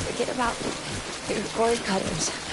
Forget about your gourd cutters.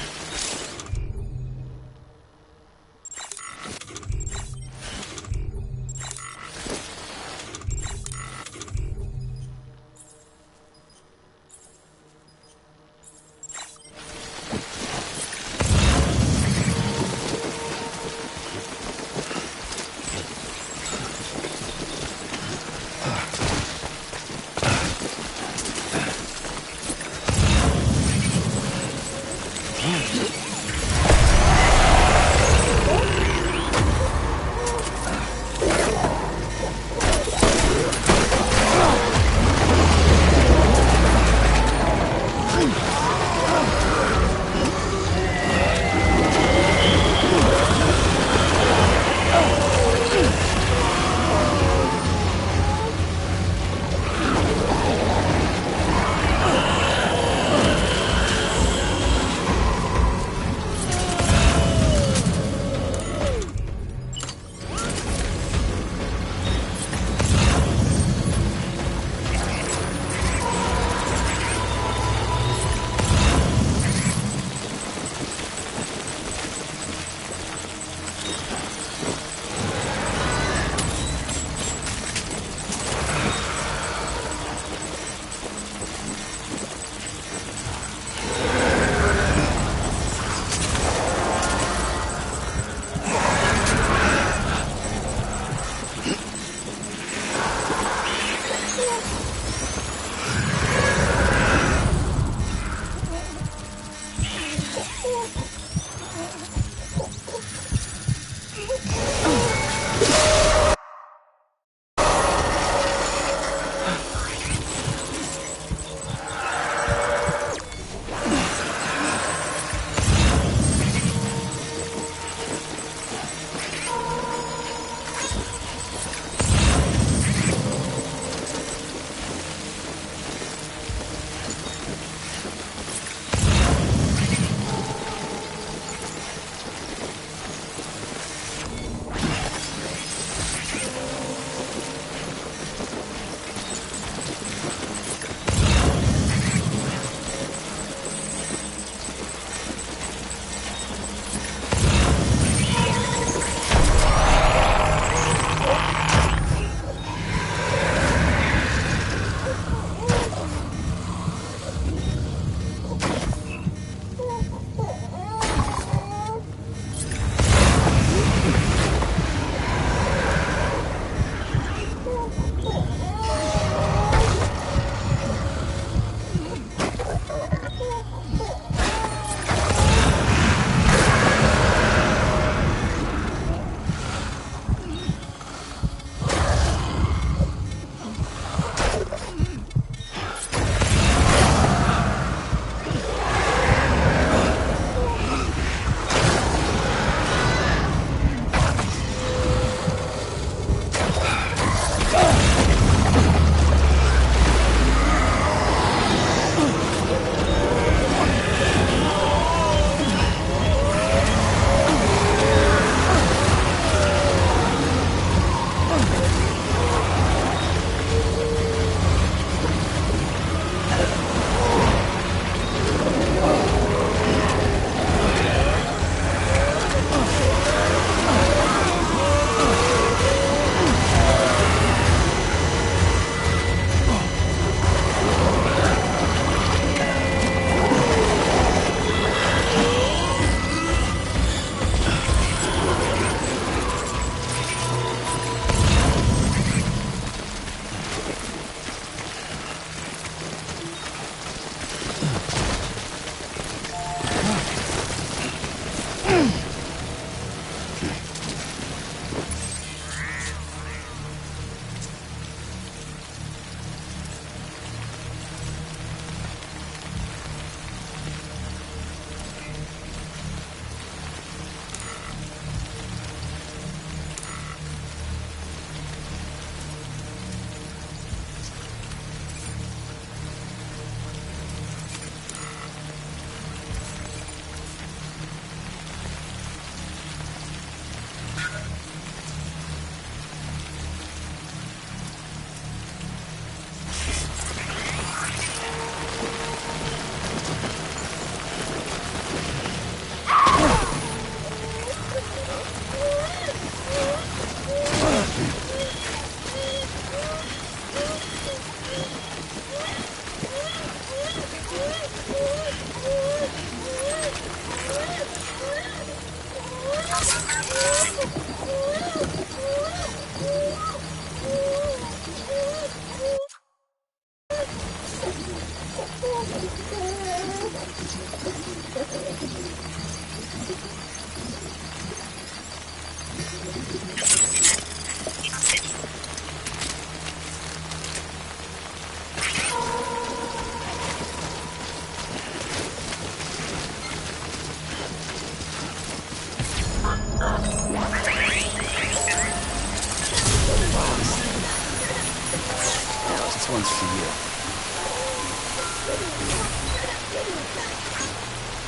to you.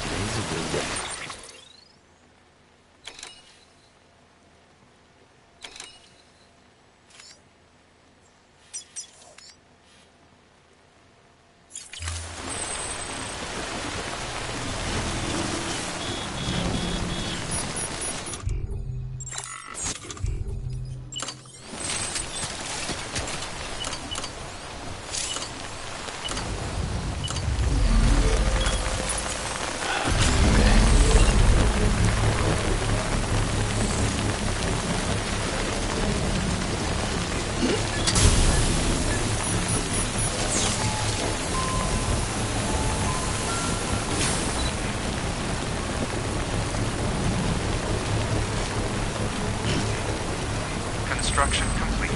Today's a good day. Construction complete.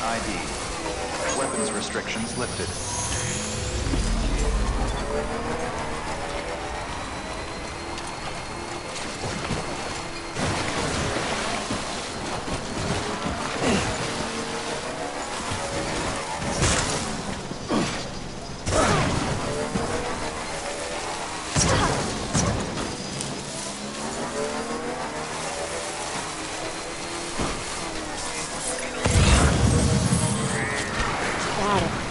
ID. Weapons restrictions lifted. Got it.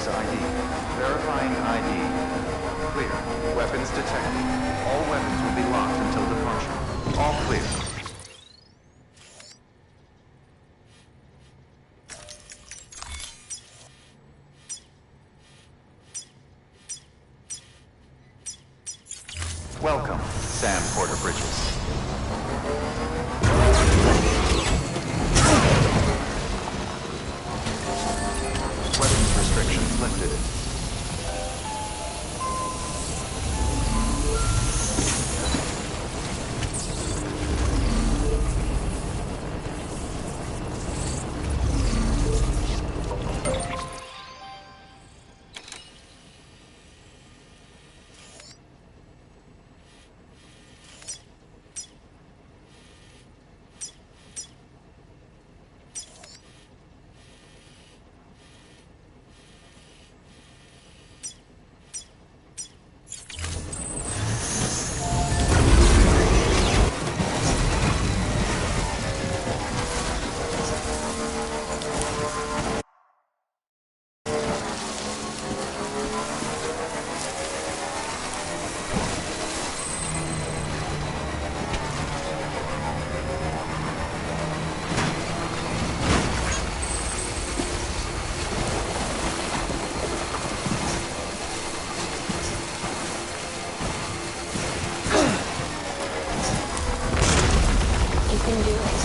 Trace ID. Verifying ID. Clear. Weapons detected. All weapons will be locked until departure. All clear. Welcome, Sam Porter Bridges. Weapons restrictions lifted. You can do it.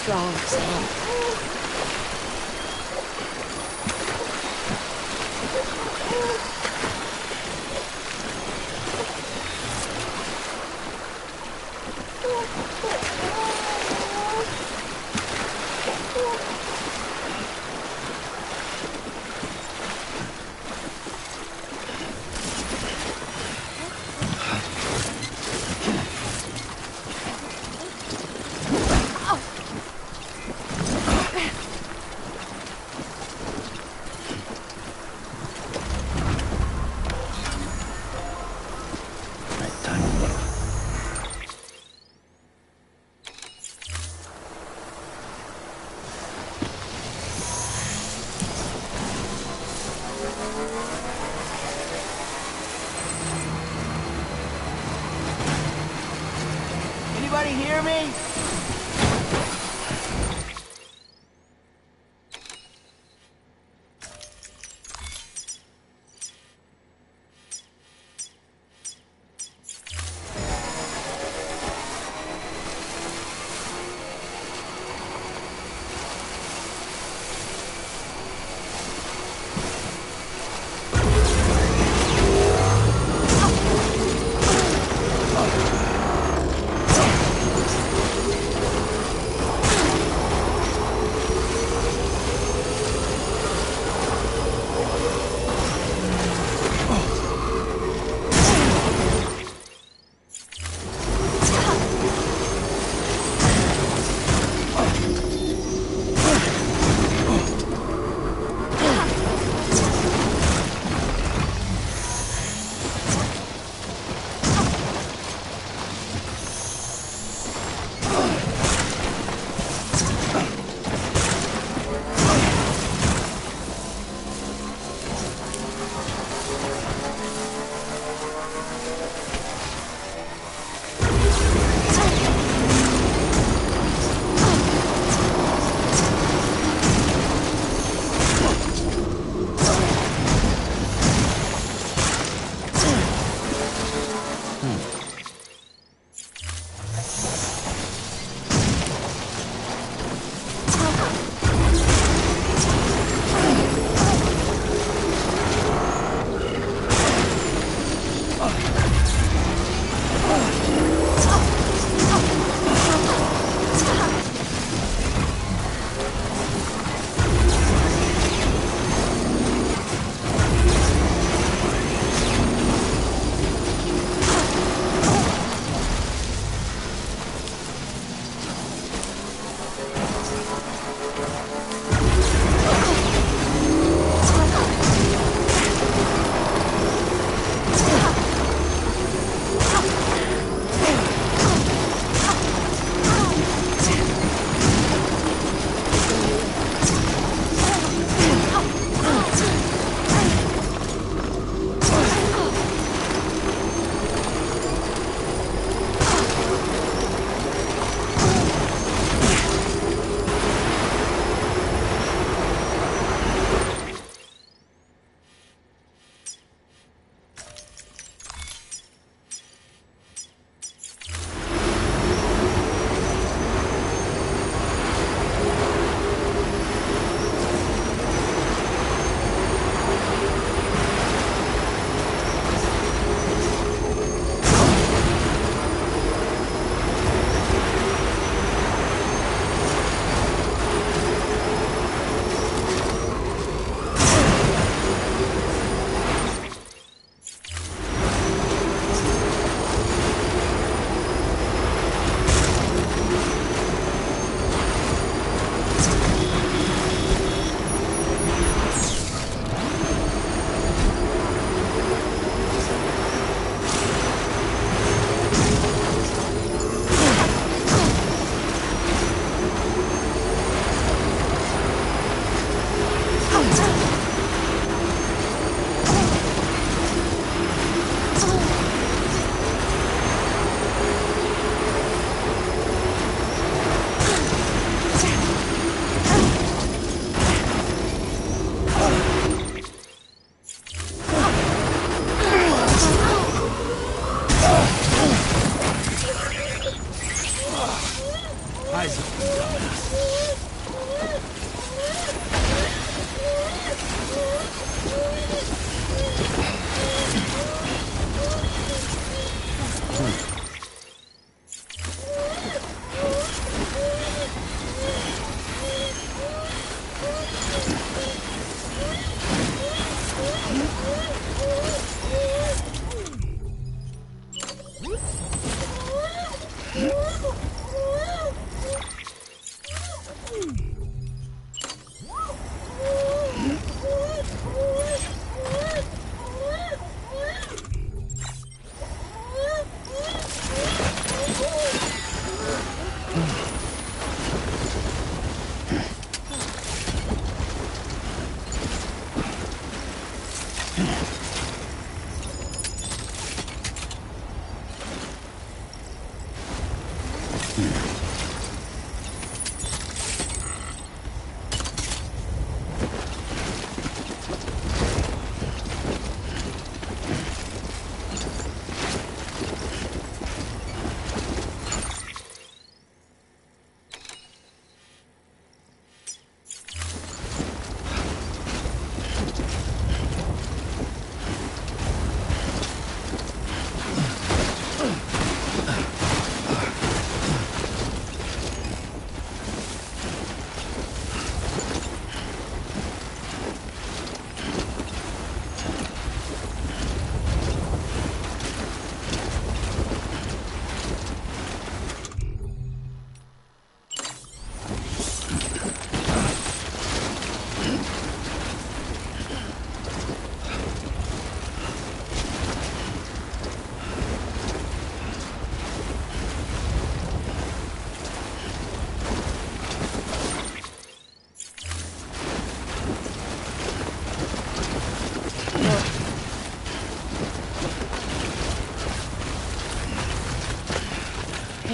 strong, Sam. Right, time to leave. Anybody hear me?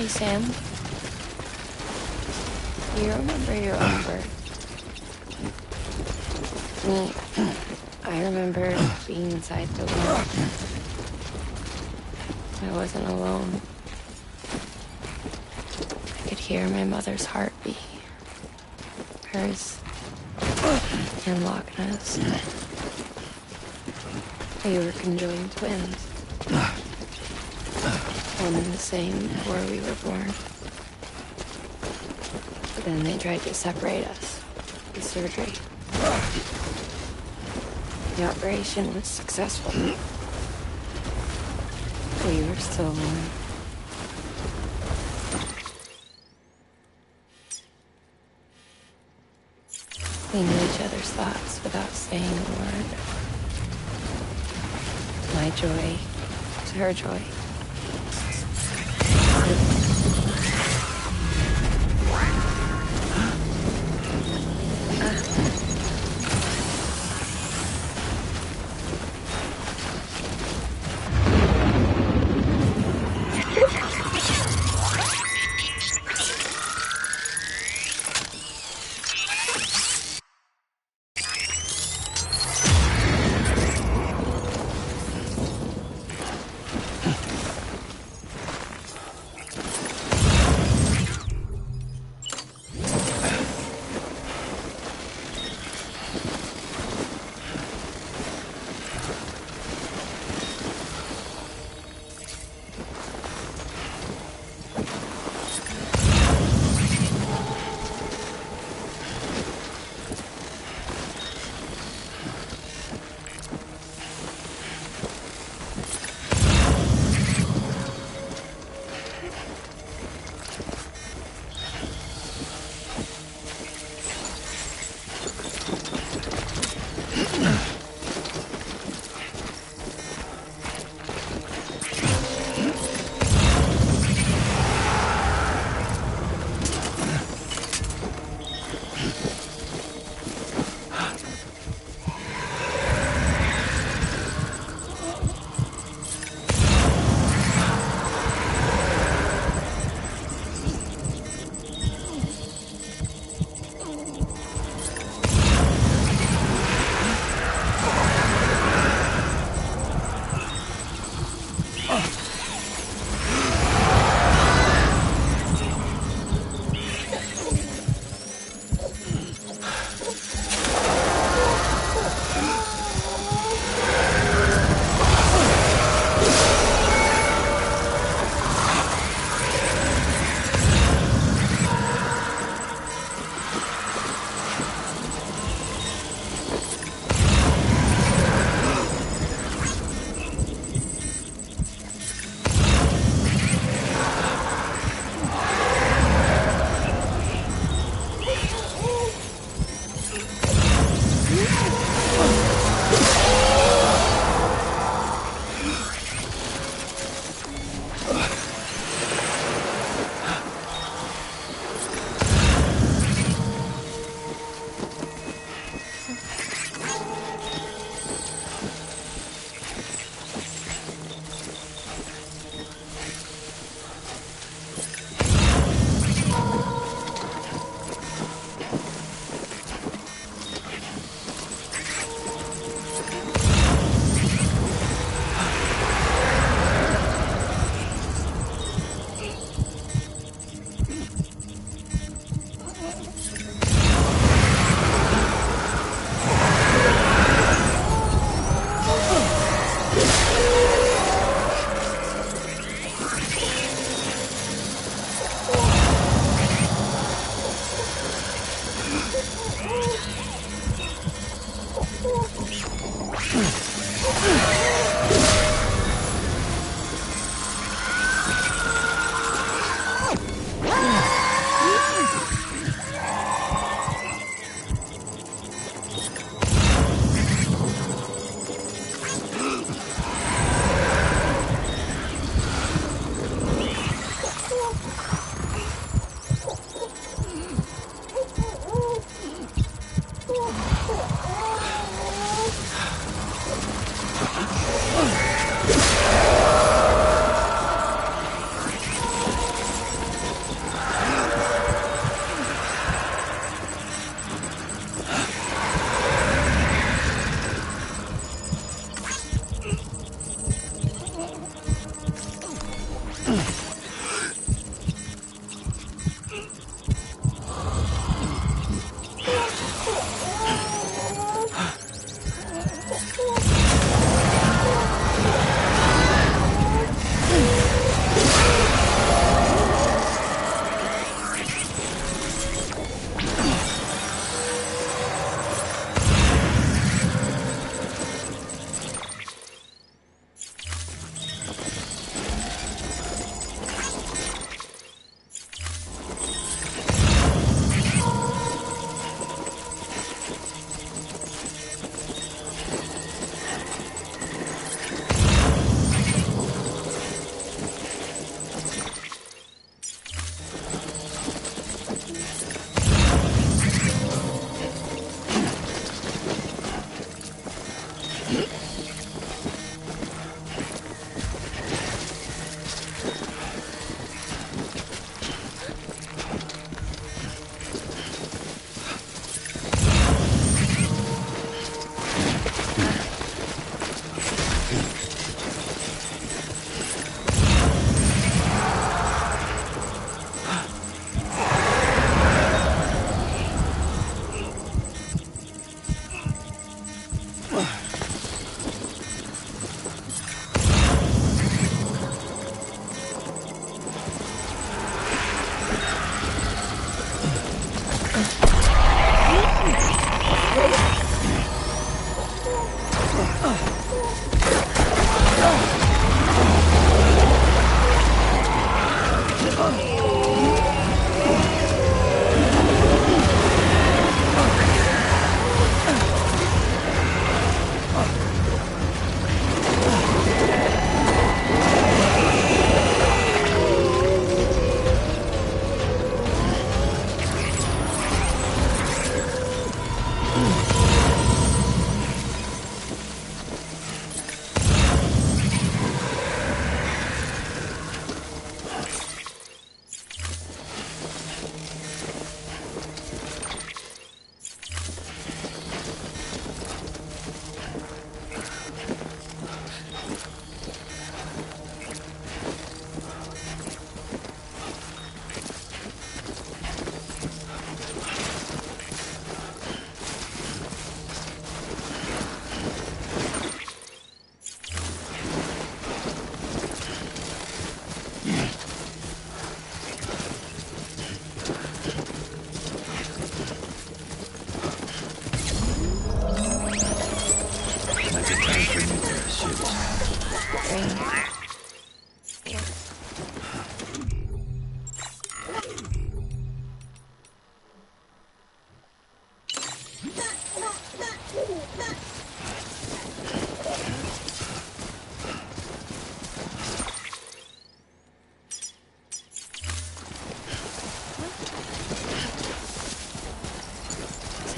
Hey, Sam. Do you remember your own birth? Me, I remember being inside the womb. I wasn't alone. I could hear my mother's heartbeat. Hers and Loch Ness. We were conjoined twins. One and the same before we were born. But then they tried to separate us with surgery. The operation was successful. We were still alone. We knew each other's thoughts without saying a word. My joy was her joy.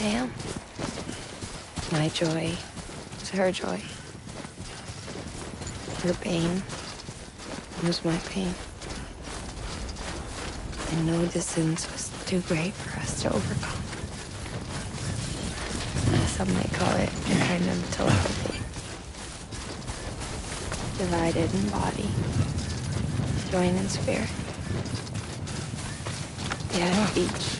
Sam. My joy was her joy. Her pain was my pain. And no distance was too great for us to overcome. Some might call it a kind of telepathy. Divided in body, joined in spirit. Yet each.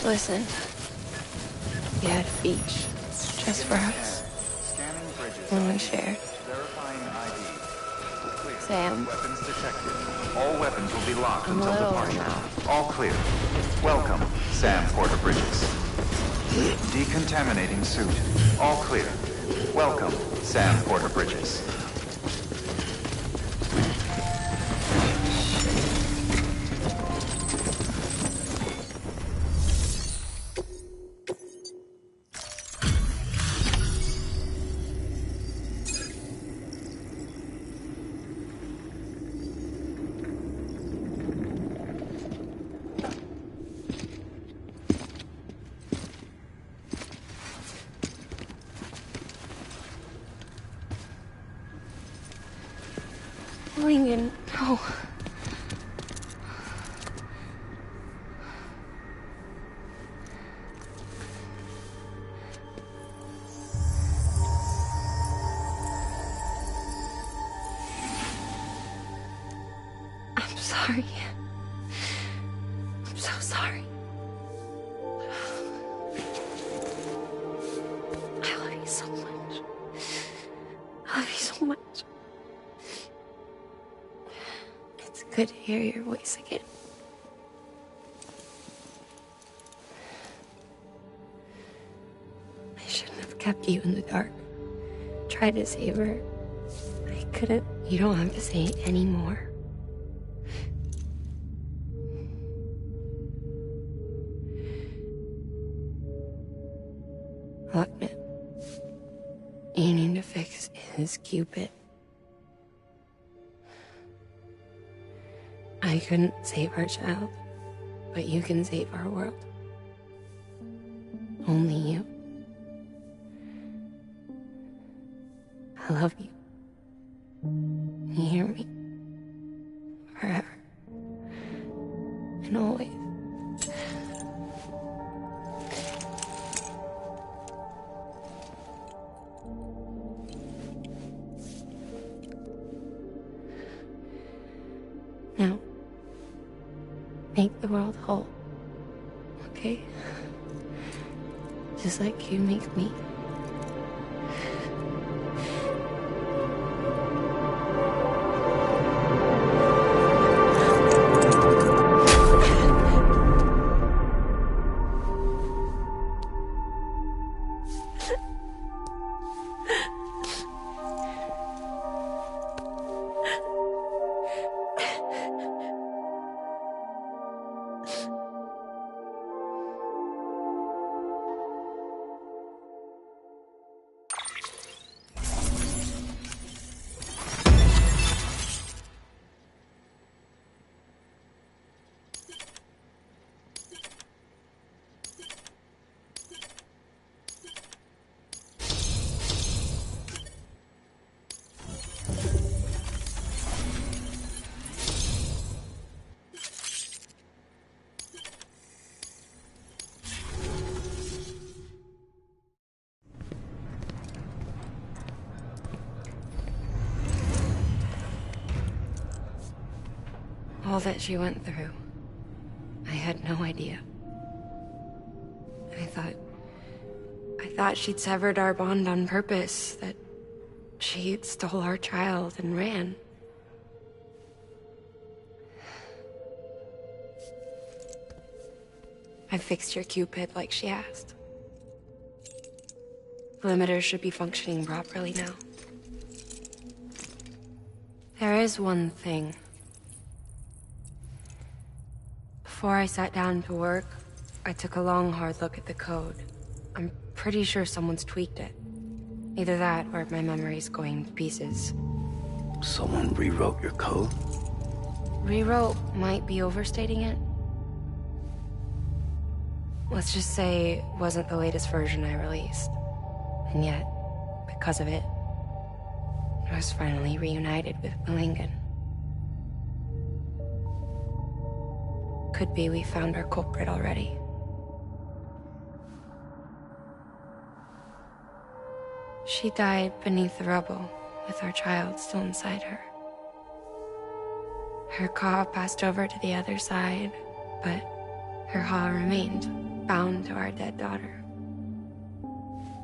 Listen. Yet each. Just for us. Scanning bridges. When we shared. Verifying ID. Clear. Sam. Weapons detected. All weapons will be locked I'm a until little departure. now. All clear. Welcome, Sam Porter Bridges. Decontaminating suit. All clear. Welcome, Sam Porter Bridges. Lincoln, no. I'm sorry. I'm so sorry. I love you so much. I love you so much. It's good to hear your voice again. I shouldn't have kept you in the dark. Tried to save her. I couldn't. You don't have to say any more. Look, man. You need to fix his Cupid. I couldn't save our child, but you can save our world. Only you. I love you. You hear me? Forever. And always. Now, make the world whole, okay? Just like you make me. All that she went through, I had no idea. I thought she'd severed our bond on purpose, that she stole our child and ran. I fixed your Cupid like she asked. The limiter should be functioning properly now. There is one thing. Before I sat down to work, I took a long, hard look at the code. I'm pretty sure someone's tweaked it. Either that, or my memory's going to pieces. Someone rewrote your code? Rewrote might be overstating it. Let's just say it wasn't the latest version I released. And yet, because of it, I was finally reunited with Malingen. Could be we found our culprit already. She died beneath the rubble, with our child still inside her. Her Ka passed over to the other side, but her Ha remained, bound to our dead daughter.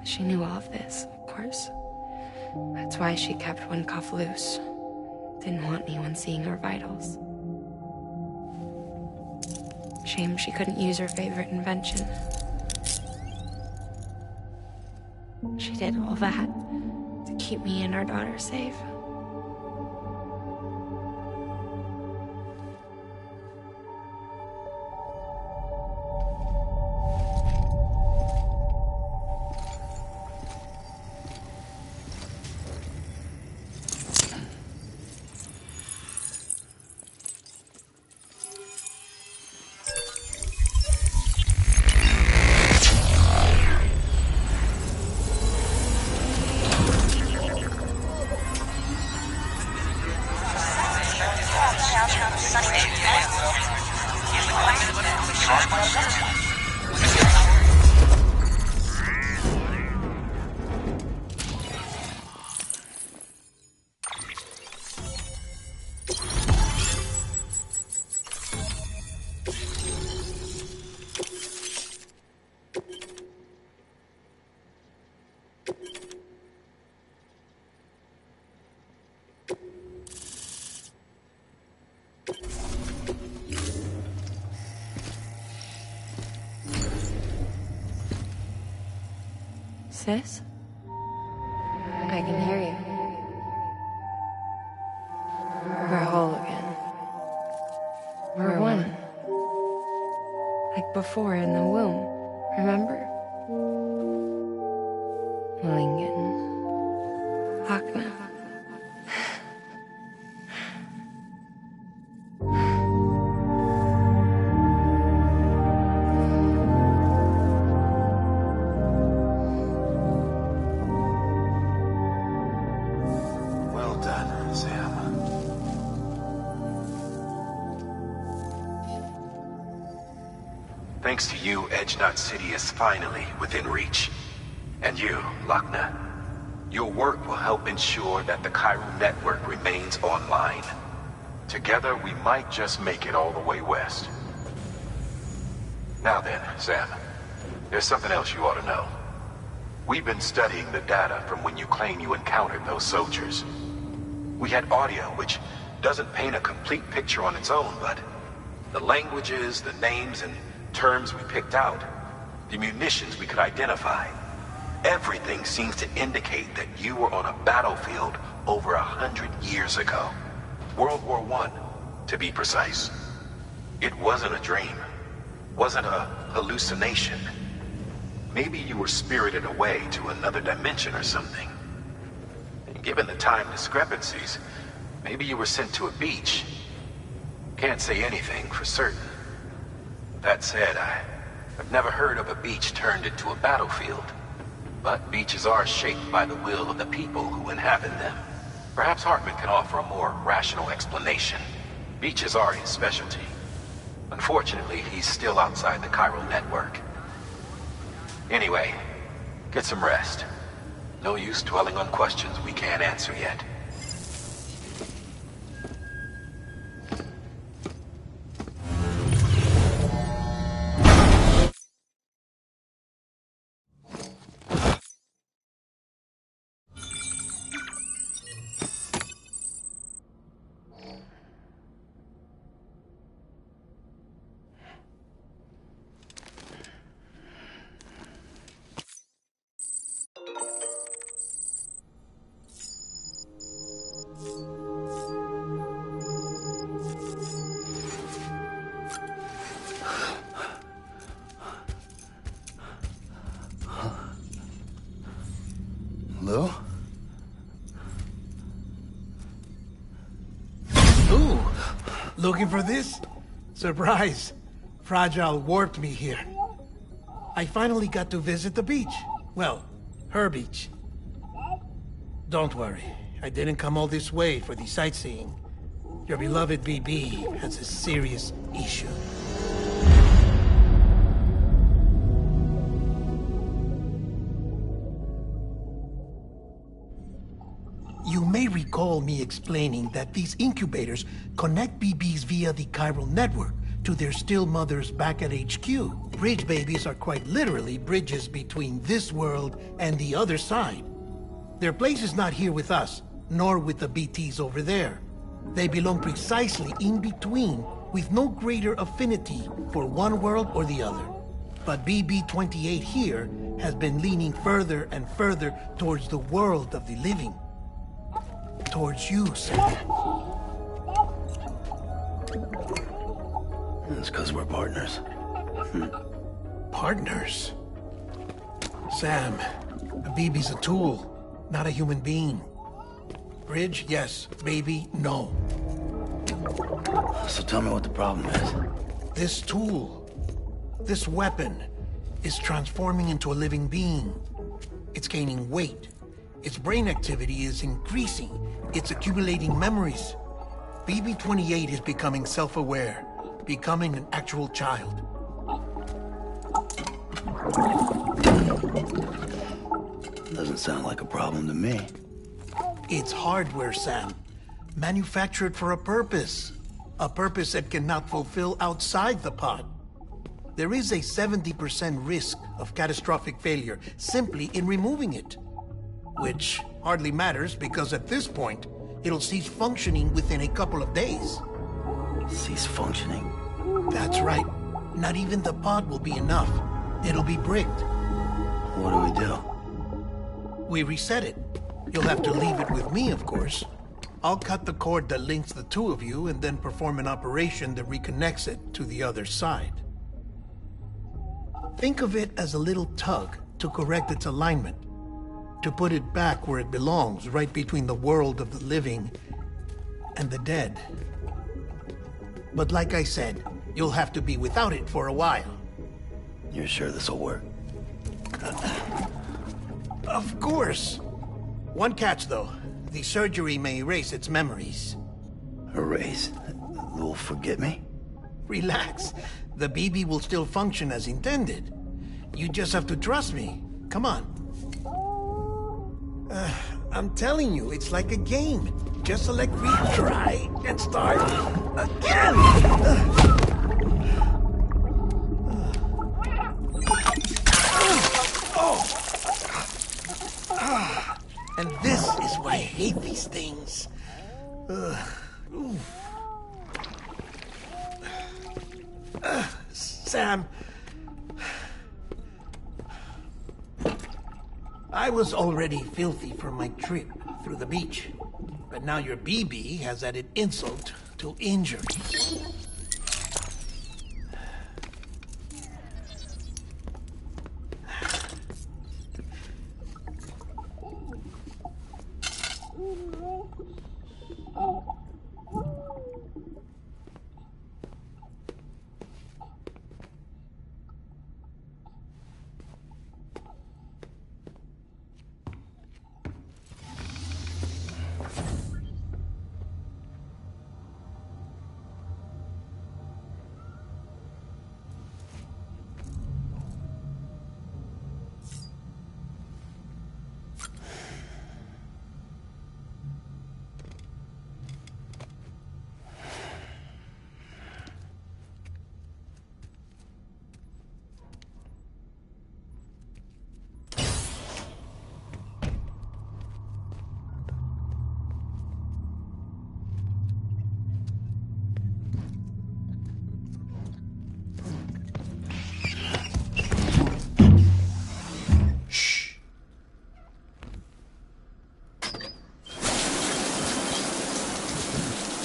She knew all of this, of course. That's why she kept one cuff loose. Didn't want anyone seeing her vitals. Shame she couldn't use her favorite invention. She did all that to keep me and our daughter safe. Sis? I can hear you. We're whole again. We're one. Like before in the womb, remember? Malingen. Lochna. Well done, Sam. Thanks to you, Edgenut City is finally within reach. And you, Lochna, your work will help ensure that the Cairo network remains online. Together, we might just make it all the way west. Now then, Sam, there's something else you ought to know. We've been studying the data from when you claim you encountered those soldiers. We had audio, which doesn't paint a complete picture on its own, but the languages, the names, and terms we picked out, the munitions we could identify, everything seems to indicate that you were on a battlefield over 100 years ago. World War I, to be precise. It wasn't a dream. Wasn't a hallucination. Maybe you were spirited away to another dimension or something. And given the time discrepancies, maybe you were sent to a beach. Can't say anything for certain. That said, I've never heard of a beach turned into a battlefield. But beaches are shaped by the will of the people who inhabit them. Perhaps Hartman can offer a more rational explanation. Beaches are his specialty. Unfortunately, he's still outside the Cairo network. Anyway, get some rest. No use dwelling on questions we can't answer yet. Lou? Ooh, looking for this? Surprise. Fragile warped me here. I finally got to visit the beach. Well, her beach. Don't worry, I didn't come all this way for the sightseeing. Your beloved BB has a serious issue. You may recall me explaining that these incubators connect BBs via the chiral network to their still mothers back at HQ. Bridge babies are quite literally bridges between this world and the other side. Their place is not here with us, nor with the BTs over there. They belong precisely in between, with no greater affinity for one world or the other. But BB-28 here has been leaning further and further towards the world of the living. Towards you, Sam. It's because we're partners. Partners? Sam, a BB's a tool, not a human being. Bridge, yes. Baby, no. So tell me what the problem is. This tool, this weapon, is transforming into a living being. It's gaining weight. Its brain activity is increasing. It's accumulating memories. BB-28 is becoming self-aware, becoming an actual child. Doesn't sound like a problem to me. It's hardware, Sam. Manufactured for a purpose. A purpose it cannot fulfill outside the pod. There is a 70% risk of catastrophic failure simply in removing it. Which hardly matters because at this point, it'll cease functioning within a couple of days. Cease functioning? That's right. Not even the pod will be enough. It'll be bricked. What do we do? We reset it. You'll have to leave it with me, of course. I'll cut the cord that links the two of you and then perform an operation that reconnects it to the other side. Think of it as a little tug to correct its alignment, to put it back where it belongs, right between the world of the living and the dead. But like I said, you'll have to be without it for a while. You're sure this'll work? Of course. One catch, though. The surgery may erase its memories. Erase? Will forget me? Relax. The BB will still function as intended. You just have to trust me. Come on. I'm telling you, it's like a game. Just select retry and start again. And this is why I hate these things. Sam. I was already filthy from my trip through the beach. But now your BB has added insult to injury.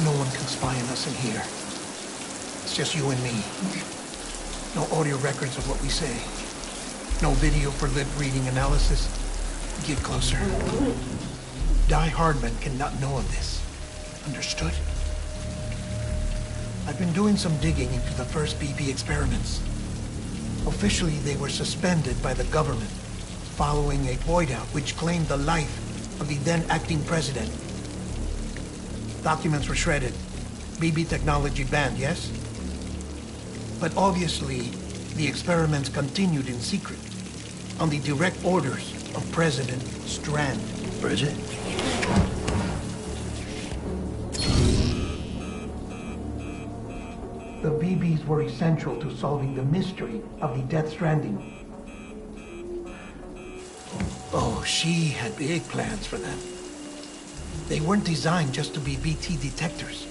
No one can spy on us in here. It's just you and me. No audio records of what we say. No video for lip-reading analysis. Get closer. Die Hardman cannot know of this. Understood? I've been doing some digging into the first BB experiments. Officially, they were suspended by the government, following a void-out which claimed the life of the then acting president. Documents were shredded. BB technology banned, yes? But obviously, the experiments continued in secret, on the direct orders of President Strand. Bridget? The BBs were essential to solving the mystery of the Death Stranding. Oh, she had big plans for them. They weren't designed just to be BT detectors.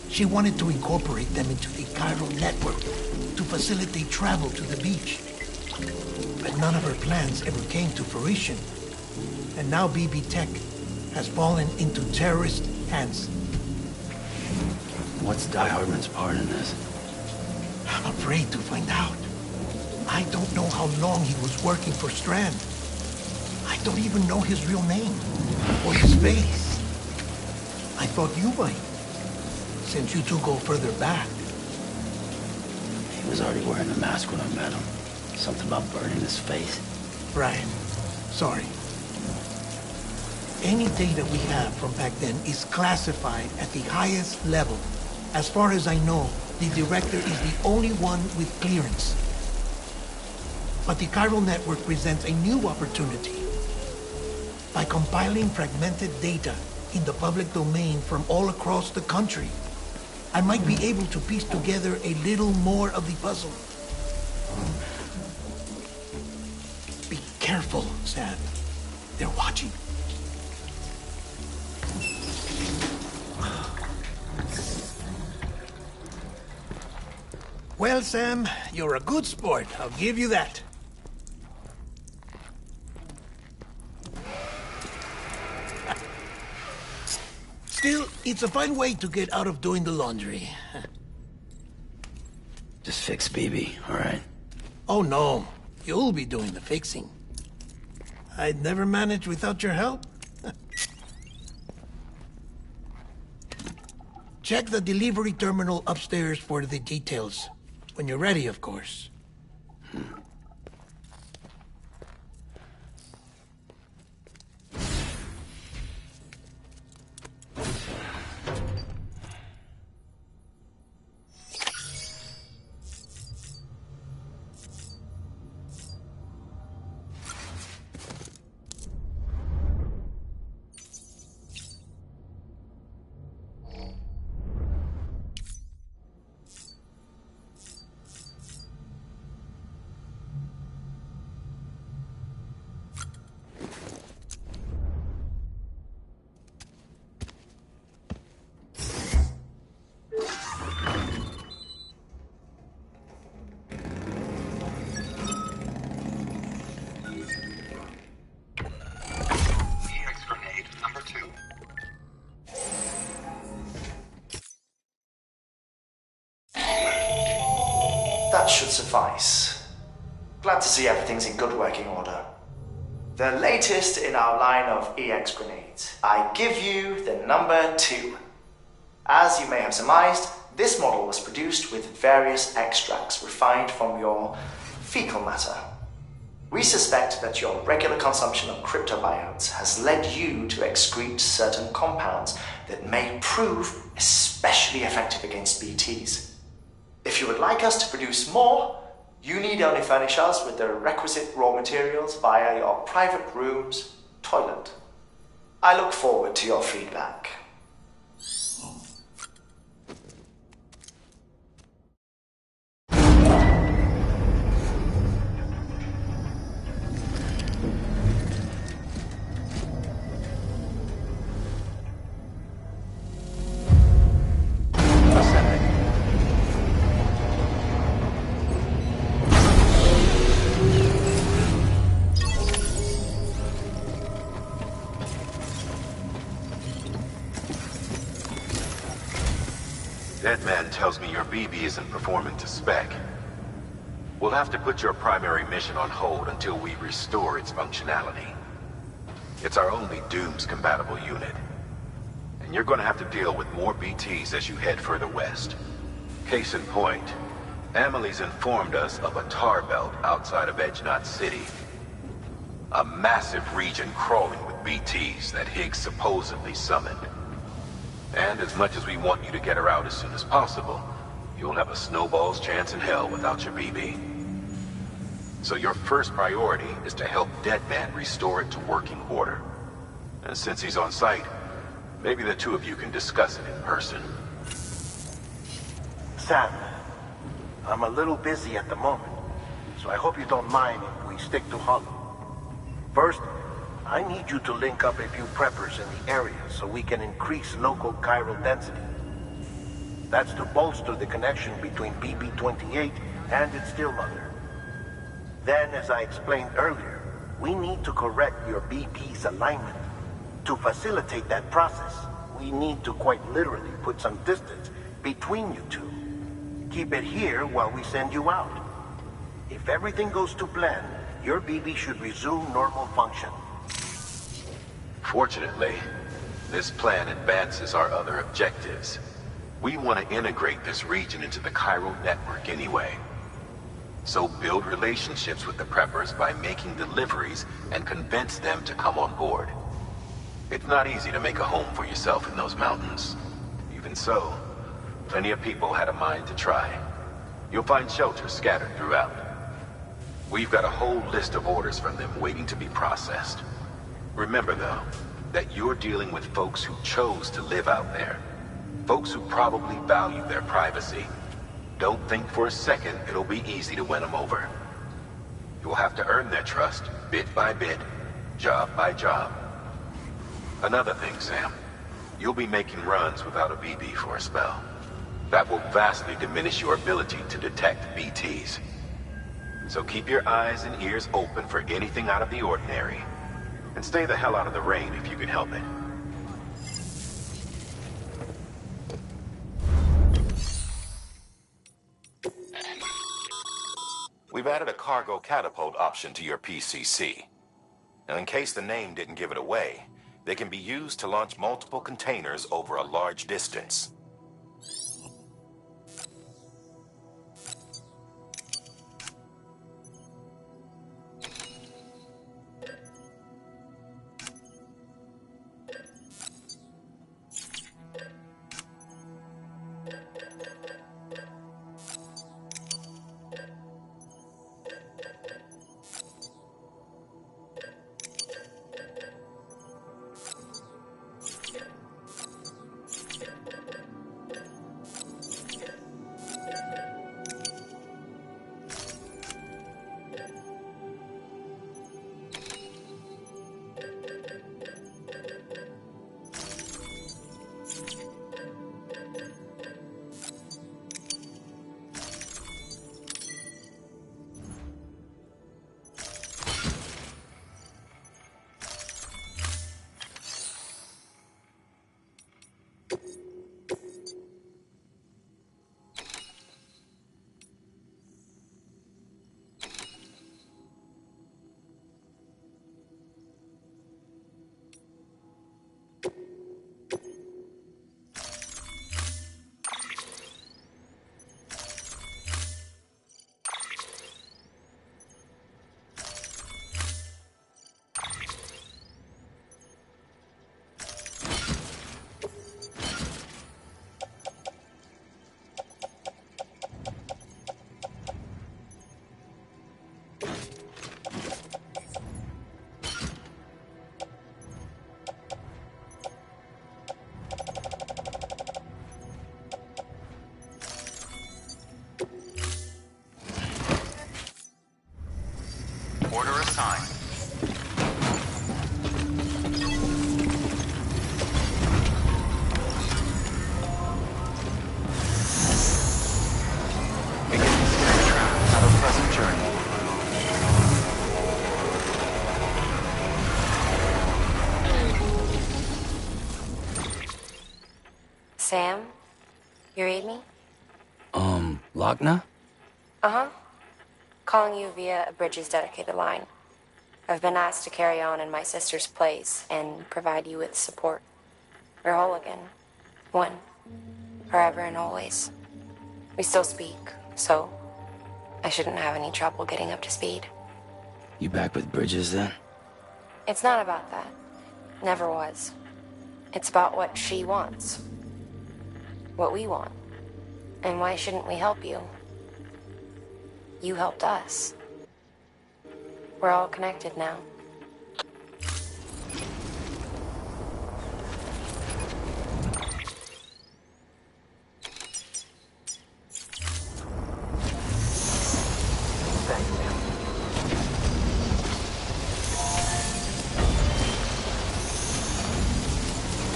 She wanted to incorporate them into the chiral network to facilitate travel to the beach. But none of her plans ever came to fruition. And now BB Tech has fallen into terrorist hands. What's Die Hardman's part in this? I'm afraid to find out. I don't know how long he was working for Strand. I don't even know his real name or his face. I thought you might, since you two go further back. He was already wearing the mask when I met him. Something about burning his face. Right. Sorry. Any data we have from back then is classified at the highest level. As far as I know, the director is the only one with clearance. But the chiral network presents a new opportunity. By compiling fragmented data in the public domain from all across the country, I might be able to piece together a little more of the puzzle. Be careful, Sam. They're watching. Well, Sam, you're a good sport. I'll give you that. Still, it's a fine way to get out of doing the laundry. Just fix BB, all right? Oh, no. You'll be doing the fixing. I'd never manage without your help. Check the delivery terminal upstairs for the details. When you're ready, of course. That should suffice. Glad to see everything's in good working order. The latest in our line of EX grenades. I give you the number 2. As you may have surmised, this model was produced with various extracts refined from your fecal matter. We suspect that your regular consumption of cryptobiotes has led you to excrete certain compounds that may prove especially effective against BTs. If you would like us to produce more, you need only furnish us with the requisite raw materials via your private room's toilet. I look forward to your feedback. That man tells me your BB isn't performing to spec. We'll have to put your primary mission on hold until we restore its functionality. It's our only Dooms-compatible unit. And you're gonna have to deal with more BTs as you head further west. Case in point, Amelie's informed us of a tar belt outside of Edge Knot City. A massive region crawling with BTs that Higgs supposedly summoned. And as much as we want you to get her out as soon as possible, you'll have a snowball's chance in hell without your BB. So your first priority is to help Deadman restore it to working order. And since he's on site, maybe the two of you can discuss it in person. Sam, I'm a little busy at the moment, so I hope you don't mind if we stick to Hollow. First, I need you to link up a few preppers in the area so we can increase local chiral density. That's to bolster the connection between BB-28 and its still mother. Then, as I explained earlier, we need to correct your BB's alignment. To facilitate that process, we need to quite literally put some distance between you two. Keep it here while we send you out. If everything goes to plan, your BB should resume normal function. Fortunately, this plan advances our other objectives. We want to integrate this region into the chiral network anyway. So build relationships with the preppers by making deliveries and convince them to come on board. It's not easy to make a home for yourself in those mountains. Even so, plenty of people had a mind to try. You'll find shelters scattered throughout. We've got a whole list of orders from them waiting to be processed. Remember, though, that you're dealing with folks who chose to live out there. Folks who probably value their privacy. Don't think for a second it'll be easy to win them over. You'll have to earn their trust, bit by bit, job by job. Another thing, Sam. You'll be making runs without a BB for a spell. That will vastly diminish your ability to detect BTs. So keep your eyes and ears open for anything out of the ordinary. And stay the hell out of the rain if you can help it. We've added a cargo catapult option to your PCC. Now, in case the name didn't give it away, they can be used to launch multiple containers over a large distance. Order assigned. Begin the spirit trap. Have a pleasant journey. Sam? You read me? Lochna? Uh-huh. Calling you via a Bridges dedicated line. I've been asked to carry on in my sister's place and provide you with support. We're whole again. One. Forever and always. We still speak, so I shouldn't have any trouble getting up to speed. You back with Bridges then? It's not about that. Never was. It's about what she wants. What we want. And why shouldn't we help you? You helped us. We're all connected now.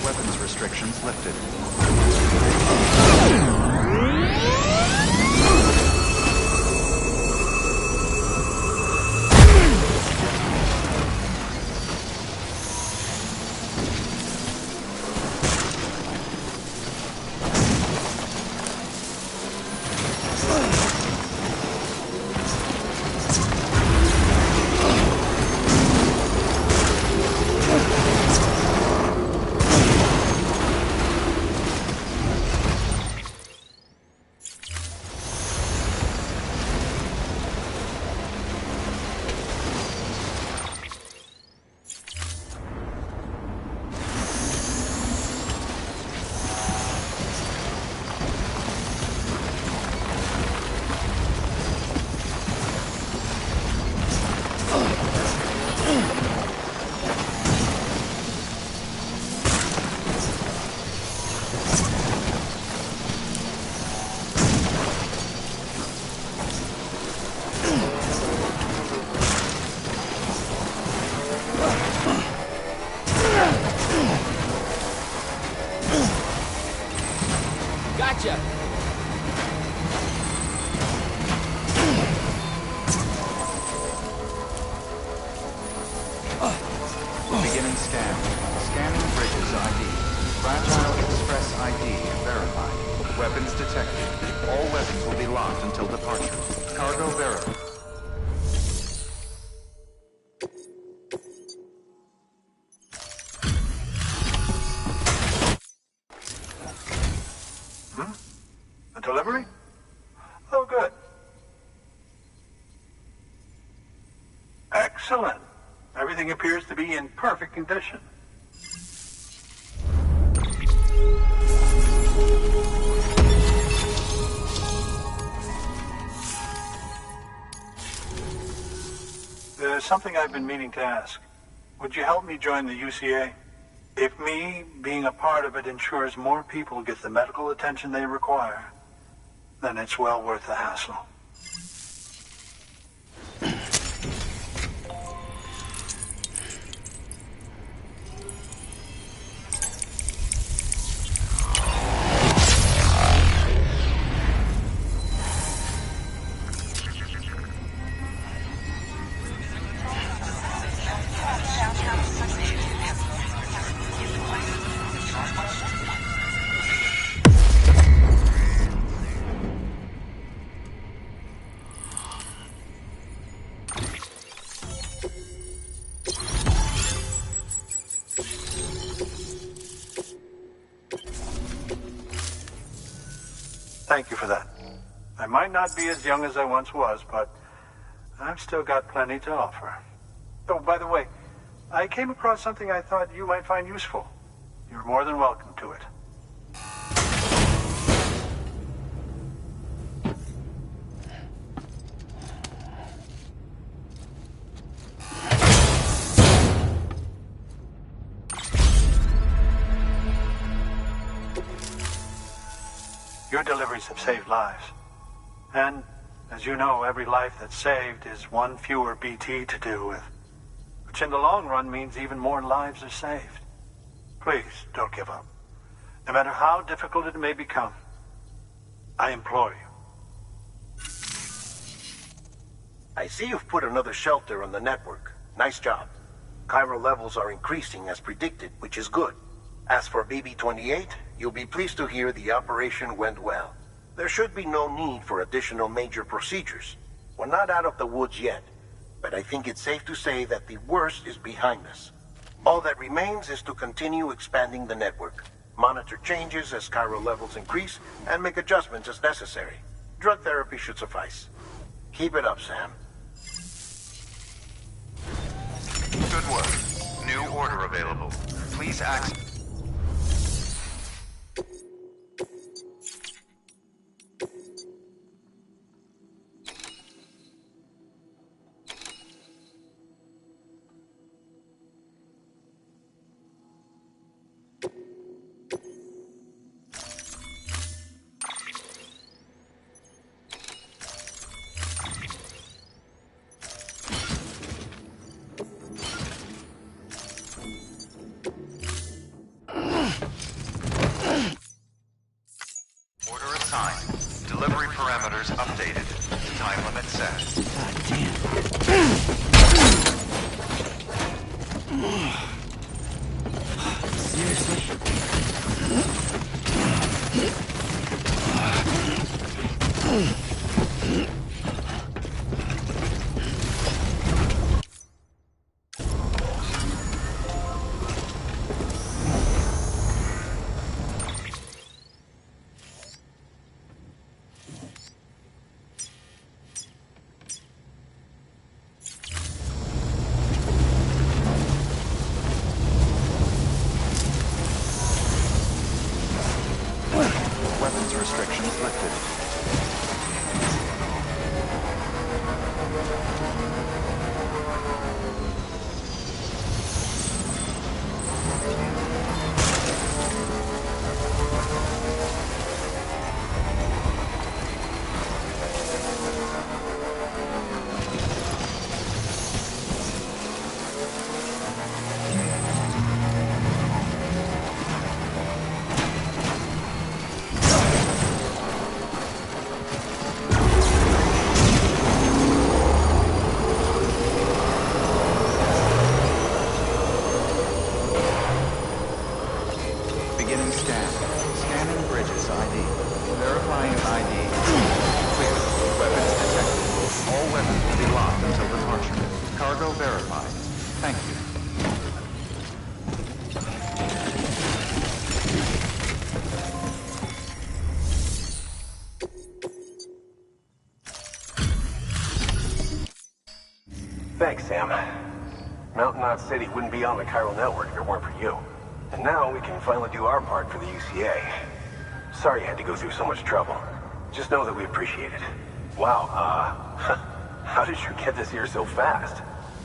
Weapons restrictions lifted. Gotcha! Beginning scan. Scanning Bridges ID. Fragile Express ID verified. Weapons detected. All weapons will be locked until departure. Cargo verified. A delivery? Oh, good. Excellent. Everything appears to be in perfect condition. There's something I've been meaning to ask. Would you help me join the UCA? If me being a part of it ensures more people get the medical attention they require, then it's well worth the hassle. Thank you for that. I might not be as young as I once was, but I've still got plenty to offer. Oh, by the way, I came across something I thought you might find useful. You're more than welcome to it. Your deliveries have saved lives. And, as you know, every life that's saved is one fewer BT to deal with. Which in the long run means even more lives are saved. Please, don't give up. No matter how difficult it may become, I implore you. I see you've put another shelter on the network. Nice job. Chiral levels are increasing as predicted, which is good. As for BB-28, you'll be pleased to hear the operation went well. There should be no need for additional major procedures. We're not out of the woods yet, but I think it's safe to say that the worst is behind us. All that remains is to continue expanding the network, monitor changes as chiral levels increase, and make adjustments as necessary. Drug therapy should suffice. Keep it up, Sam. Good work. New order available. Please access. Order assigned. Delivery parameters updated. Time limit set. Weapons restrictions lifted. Beginning scan. Scanning bridges ID. Verifying ID. Clear. Weapons detected. All weapons will be locked until departure. Cargo verified. Thank you. Thanks, Sam. Mountain Knot City wouldn't be on the chiral network if it weren't for you. And now we can finally do our part for the UCA. Sorry you had to go through so much trouble. Just know that we appreciate it. Wow, how did you get this here so fast?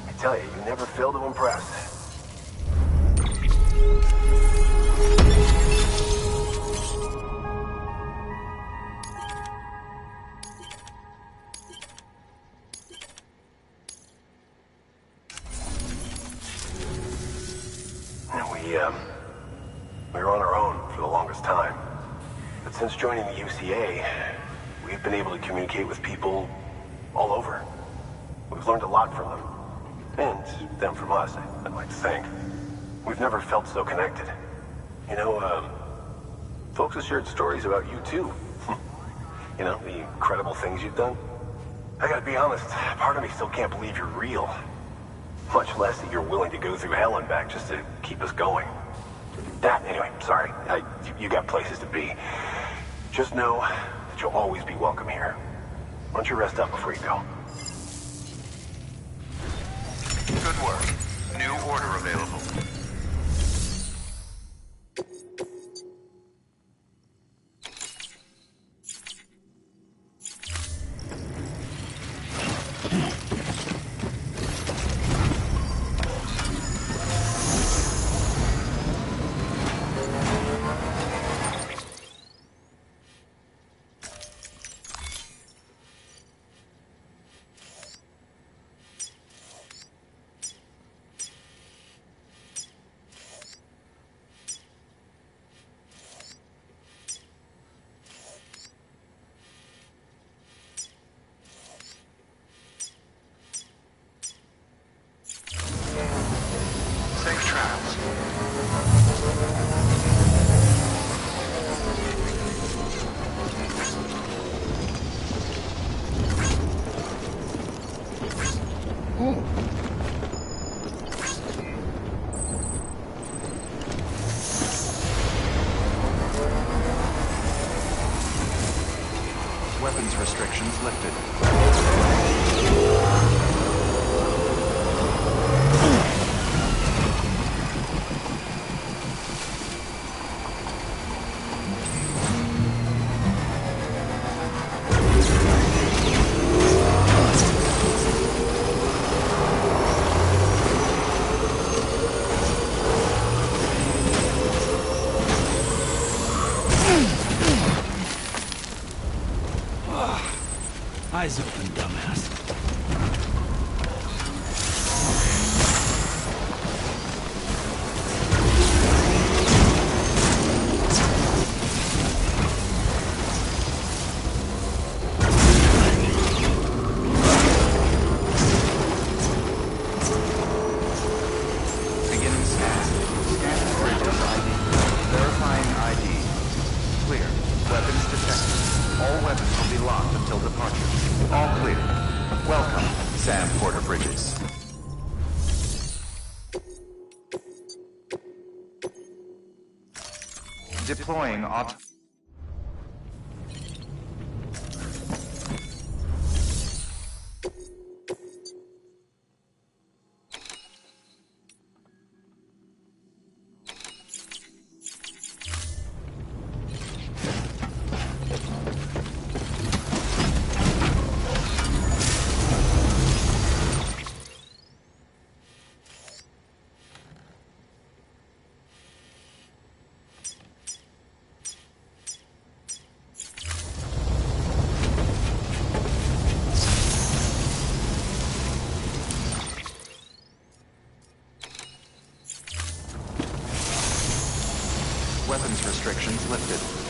I tell you, you never fail to impress. We were on our own for the longest time. But since joining the UCA, we've been able to communicate with people all over. We've learned a lot from them. And them from us, I'd like to think. We've never felt so connected. You know, folks have shared stories about you too. You know, the incredible things you've done. I gotta be honest, part of me still can't believe you're real. Much less that you're willing to go through hell and back just to keep us going. Anyway, sorry. You got places to be. Just know that you'll always be welcome here. Why don't you rest up before you go? Good work. New order available. restrictions lifted. Eyes open, dumbass. Beginning scan. Scanning bridges ID. Verifying ID. Clear. Weapons detected. All weapons will be locked until departure. All clear. Welcome, Sam Porter Bridges. Deploying auto... Weapons restrictions lifted.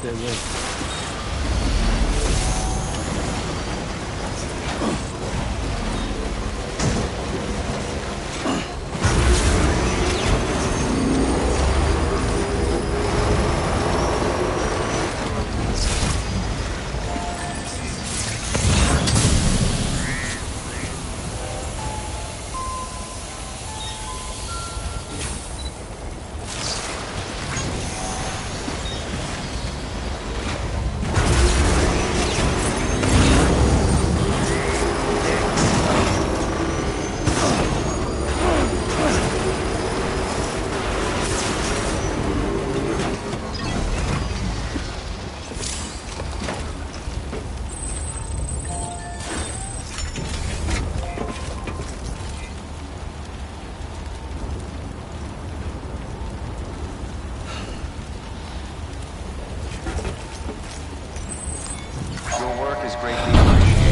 there later. Your work is greatly appreciated.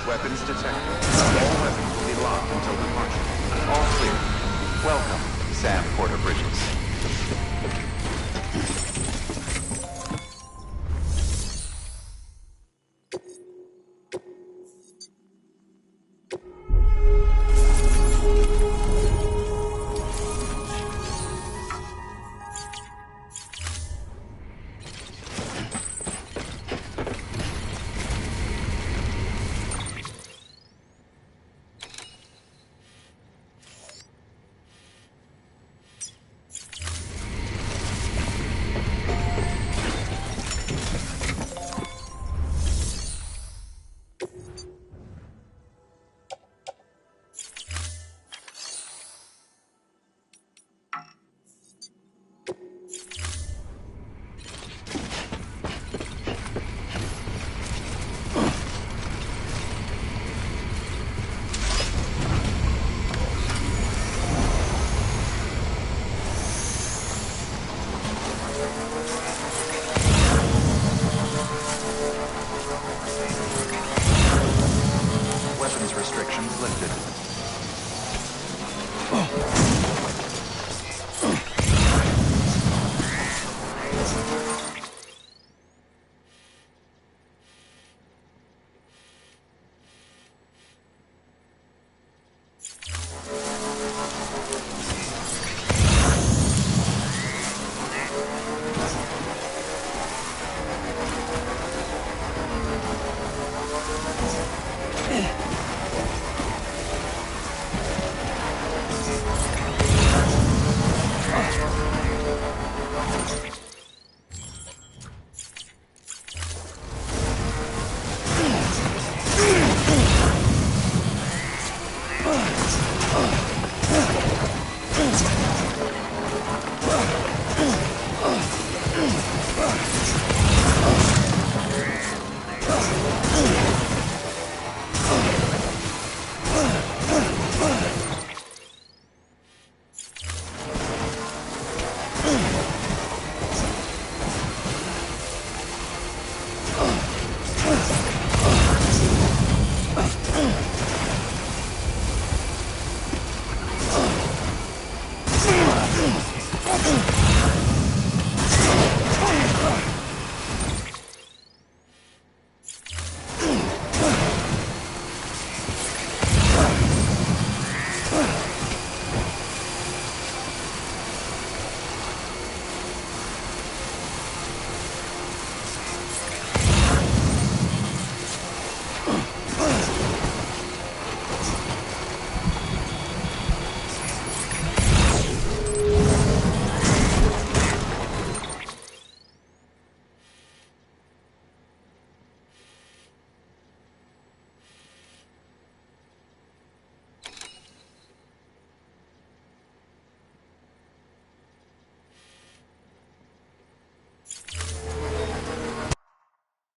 Weapons detected. All weapons will be locked until departure. All clear. Welcome, Sam Porter Bridges.